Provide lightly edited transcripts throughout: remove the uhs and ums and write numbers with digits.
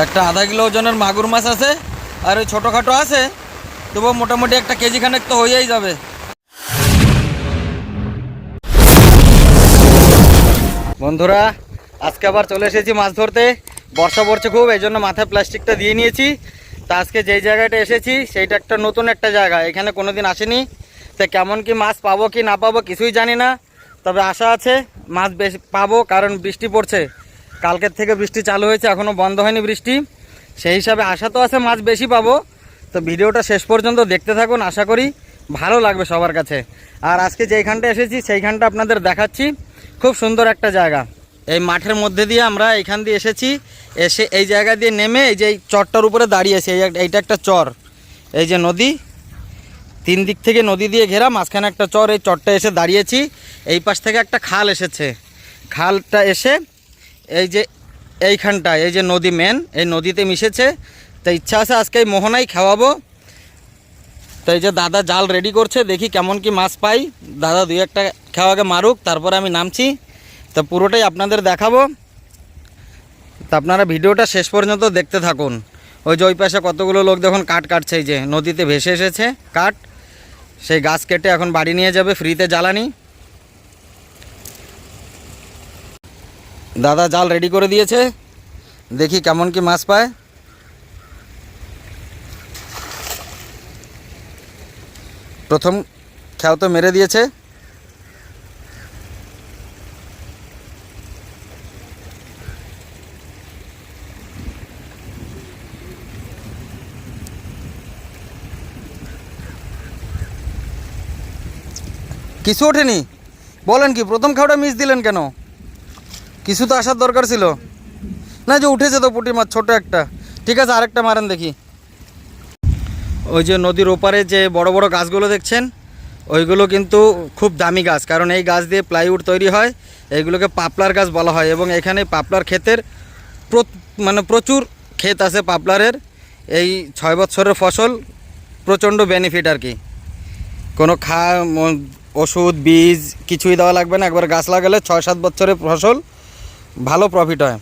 একটা আধা কিলো ওজনের মাগুর মাছ আছে, আর ওই ছোটোখাটো আছে, তবুও মোটামুটি একটা কেজি খানেক তো হয়েই যাবে। বন্ধুরা, আজকে আবার চলে এসেছি মাছ ধরতে। বর্ষা পড়ছে খুব, এই জন্য মাথায় প্লাস্টিকটা দিয়ে নিয়েছি। তা আজকে যেই জায়গাটা এসেছি সেইটা একটা নতুন একটা জায়গা, এখানে কোনোদিন আসেনি। তা কেমন কি মাছ পাবো কি না পাবো কিছুই জানি না, তবে আশা আছে মাছ বেশি পাবো, কারণ বৃষ্টি পড়ছে। কালকের থেকে বৃষ্টি চালু হয়েছে, এখনও বন্ধ হয়নি বৃষ্টি। সেই হিসাবে আশা তো আছে মাছ বেশি পাবো। তো ভিডিওটা শেষ পর্যন্ত দেখতে থাকুন, আশা করি ভালো লাগবে সবার কাছে। আর আজকে যেইখানটা এসেছি সেইখানটা আপনাদের দেখাচ্ছি। খুব সুন্দর একটা জায়গা, এই মাঠের মধ্যে দিয়ে আমরা এইখান দিয়ে এসেছি। এসে এই জায়গা দিয়ে নেমে এই যে চরটার উপরে দাঁড়িয়েছি, এইটা একটা চর। এই যে নদী, তিন দিক থেকে নদী দিয়ে ঘেরা, মাঝখানে একটা চর। এই চরটা এসে দাঁড়িয়েছি। এই পাশ থেকে একটা খাল এসেছে, খালটা এসে এই যে এইখানটায় এই যে নদী মেন, এই নদীতে মিশেছে। তো ইচ্ছা আছে আজকে এই মোহনাই খাওয়াবো। তো এই যে দাদা জাল রেডি করছে, দেখি কেমন কি মাছ পাই। দাদা দুই একটা খাওয়াকে মারুক, তারপরে আমি নামছি। তো পুরোটাই আপনাদের দেখাবো। তো আপনারা ভিডিওটা শেষ পর্যন্ত দেখতে থাকুন। ওই যে ওই পাশে কতগুলো লোক দেখুন কাঠ কাটছে, এই যে নদীতে ভেসে এসেছে কাঠ, সেই গাছ কেটে এখন বাড়ি নিয়ে যাবে, ফ্রিতে জ্বালানি। দাদা জাল রেডি করে দিয়েছে, দেখি কেমন কি মাছ পায়। প্রথম খেয়াও তো মেরে দিয়েছে। কিছু ওঠেনি? বলেন কি, প্রথম খাওয়াটা মিস দিলেন কেন? কিছু তো আসার দরকার ছিল না। যে উঠেছে তো পুঁটি মাছ, ছোট একটা। ঠিক আছে, আরেকটা মারেন দেখি। ওই যে নদীর ওপারে যে বড় বড় গাছগুলো দেখছেন, ওইগুলো কিন্তু খুব দামি গাছ, কারণ এই গাছ দিয়ে প্লাইউড তৈরি হয়। এইগুলোকে পাপলার গাছ বলা হয়। এবং এখানে পাপলার ক্ষেতের প্রচুর ক্ষেত আছে পাপলারের। এই 6 বছরের ফসল, প্রচণ্ড বেনিফিট আর কি। কোনো ওষুধ বীজ কিছুই দেওয়া লাগবে না, একবার গাছ লাগালে 6-7 বছরের ফসল, ভালো প্রফিট হয়।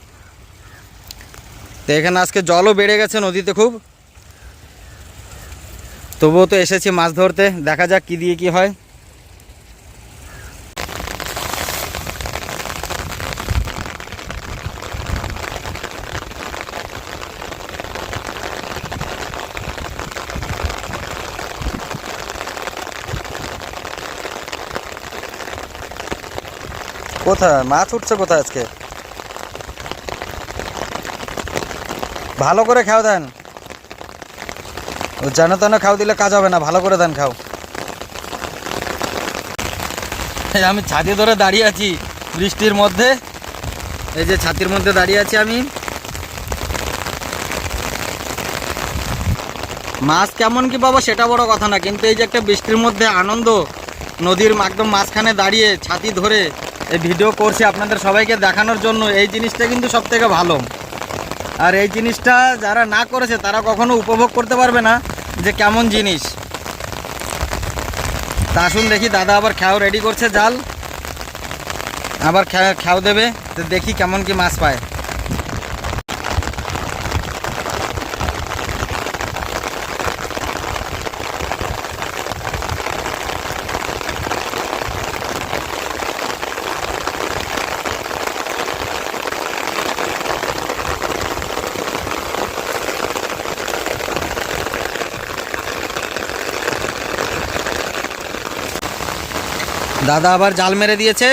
তো এখানে আজকে জলও বেড়ে গেছে নদীতে খুব, তবুও তো এসেছি মাছ ধরতে। দেখা যাক কি দিয়ে কি হয়। কোথায় মাছ উঠছে, কোথায় আজকে? ভালো করে খাও দেন, জানো তো না, খাও দিলে কাজ হবে না, ভালো করে দেন খাও। আমি ছাতি ধরে দাঁড়িয়ে আছি বৃষ্টির মধ্যে, এই যে ছাতির মধ্যে দাঁড়িয়ে আছি আমি। মাছ কেমন কি পাবো সেটা বড় কথা না, কিন্তু এই যে একটা বৃষ্টির মধ্যে আনন্দ, নদীর একদম মাঝখানে দাঁড়িয়ে ছাতি ধরে এই ভিডিও করছি আপনাদের সবাইকে দেখানোর জন্য, এই জিনিসটা কিন্তু সব থেকে ভালো। আর এই জিনিসটা যারা না করেছে তারা কখনো উপভোগ করতে পারবে না যে কেমন জিনিস। তা আসুন দেখি, দাদা আবার খেয়াও রেডি করছে, জাল আবার খেয়াও দেবে। তো দেখি কেমন কি মাছ পায়। দাদা আবার জাল মেরে দিয়েছে,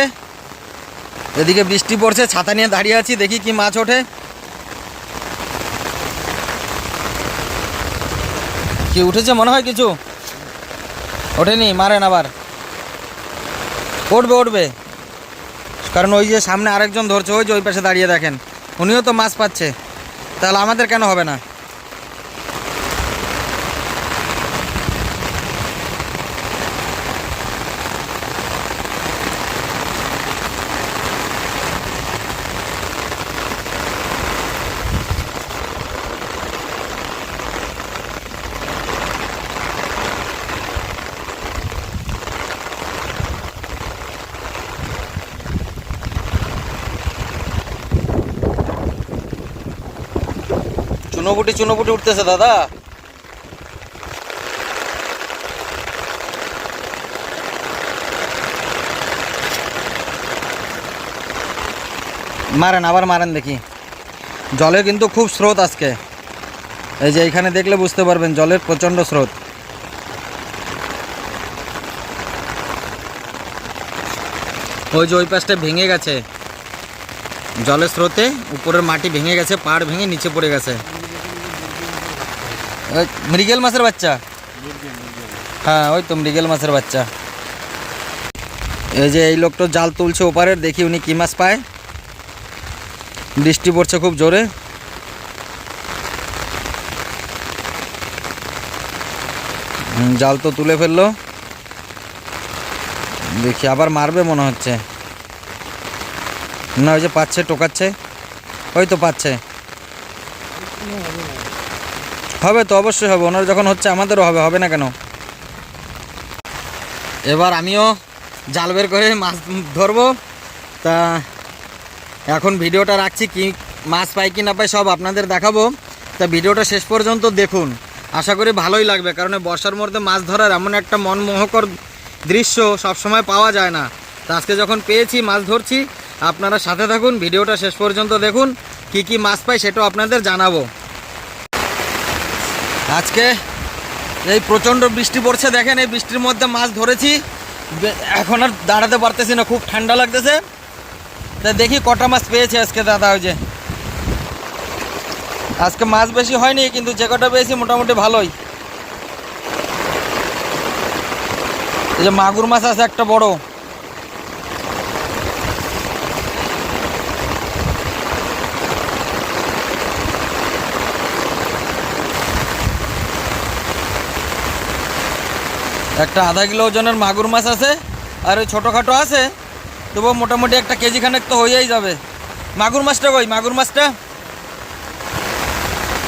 এদিকে বৃষ্টি পড়ছে, ছাতা নিয়ে দাঁড়িয়ে আছি, দেখি কি মাছ ওঠে। কি উঠেছে মনে হয়? কিছু ওঠেনি? মারেন আবার। উঠবে উঠবে, কারণ ওই যে সামনে আরেকজন ধরছে, ওই যে ওই পাশে দাঁড়িয়ে দেখেন, উনিও তো মাছ পাচ্ছে, তাহলে আমাদের কেন হবে না? চুনোপুটি উঠতেছে দাদা। মারেন, আবার মারেন দেখি। জলে কিন্তু খুব স্রোত আজকে, এই যে এইখানে দেখলে বুঝতে পারবেন জলের প্রচণ্ড স্রোত। ওই যে ওই পাশটা ভেঙে গেছে জলের স্রোতে, উপরের মাটি ভেঙে গেছে, পাড় ভেঙে নিচে পড়ে গেছে। মৃগেল মাছের বাচ্চা, হ্যাঁ ওই তো মৃগেল মাছের বাচ্চা। এই যে এই লোকটা জাল তুলছে ওপারের, দেখি উনি কি মাছ পায়। বৃষ্টি পড়ছে খুব জোরে। জাল তো তুলে ফেললো, দেখি আবার মারবে মনে হচ্ছে। না ওই যে পাচ্ছে, টোকাচ্ছে, ওই তো পাচ্ছে। হবে তো, অবশ্যই হবে, ওনার যখন হচ্ছে আমাদেরও হবে, হবে না কেন। এবার আমিও জাল বের করে মাছ ধরবো। তা এখন ভিডিওটা রাখছি, কি মাছ পাই কি না পাই সব আপনাদের দেখাবো। তা ভিডিওটা শেষ পর্যন্ত দেখুন, আশা করি ভালোই লাগবে। কারণ বর্ষার মধ্যে মাছ ধরার এমন একটা মনমোহকর দৃশ্য সবসময় পাওয়া যায় না। তা আজকে যখন পেয়েছি মাছ ধরছি, আপনারা সাথে থাকুন, ভিডিওটা শেষ পর্যন্ত দেখুন, কি কি মাছ পাই সেটাও আপনাদের জানাবো। আজকে এই প্রচণ্ড বৃষ্টি পড়ছে, দেখেন এই বৃষ্টির মধ্যে মাছ ধরেছি। এখন আর দাঁড়াতে পারতেছি না, খুব ঠান্ডা লাগতেছে। তা দেখি কটা মাছ পেয়েছে আজকে দাদা। ওই যে আজকে মাছ বেশি হয়নি, কিন্তু যে কটা পেয়েছি মোটামুটি ভালোই। এই যে মাগুর মাছ আছে একটা বড়, একটা আধা কিলো ওজনের মাগুর মাছ আছে। আর ওই ছোটোখাটো আছে, তবুও মোটামুটি একটা কেজি খানেক তো হয়েই যাবে। মাগুর মাছটা কই, মাগুর মাছটা?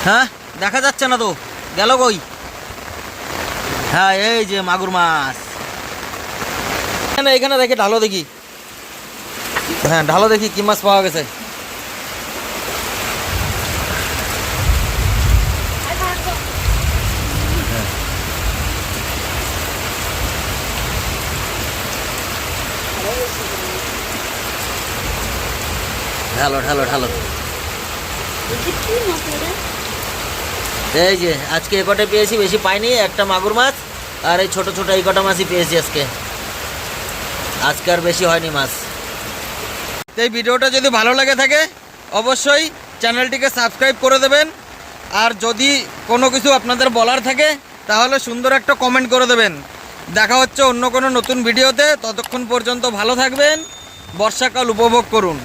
হ্যাঁ দেখা যাচ্ছে না তো, গেল কই? হ্যাঁ এই যে মাগুর মাছ, এখানে এখানে রেখে ঢালো দেখি। হ্যাঁ ঢালো দেখি কি মাছ পাওয়া গেছে। ঢালো ঢালো ঢালো। এই যে আজকে এ কটা পেয়েছি, বেশি পাইনি, একটা মাগুর মাছ আর এই ছোট ছোট এই কটা মাছই পেয়েছি আজকে। আজকে আর বেশি হয়নি মাছ। এই ভিডিওটা যদি ভালো লাগে থাকে অবশ্যই চ্যানেলটিকে সাবস্ক্রাইব করে দেবেন। আর যদি কোনো কিছু আপনাদের বলার থাকে তাহলে সুন্দর একটা কমেন্ট করে দেবেন। দেখা হচ্ছে অন্য কোনো নতুন ভিডিওতে, ততক্ষণ পর্যন্ত ভালো থাকবেন, বর্ষাকাল উপভোগ করুন।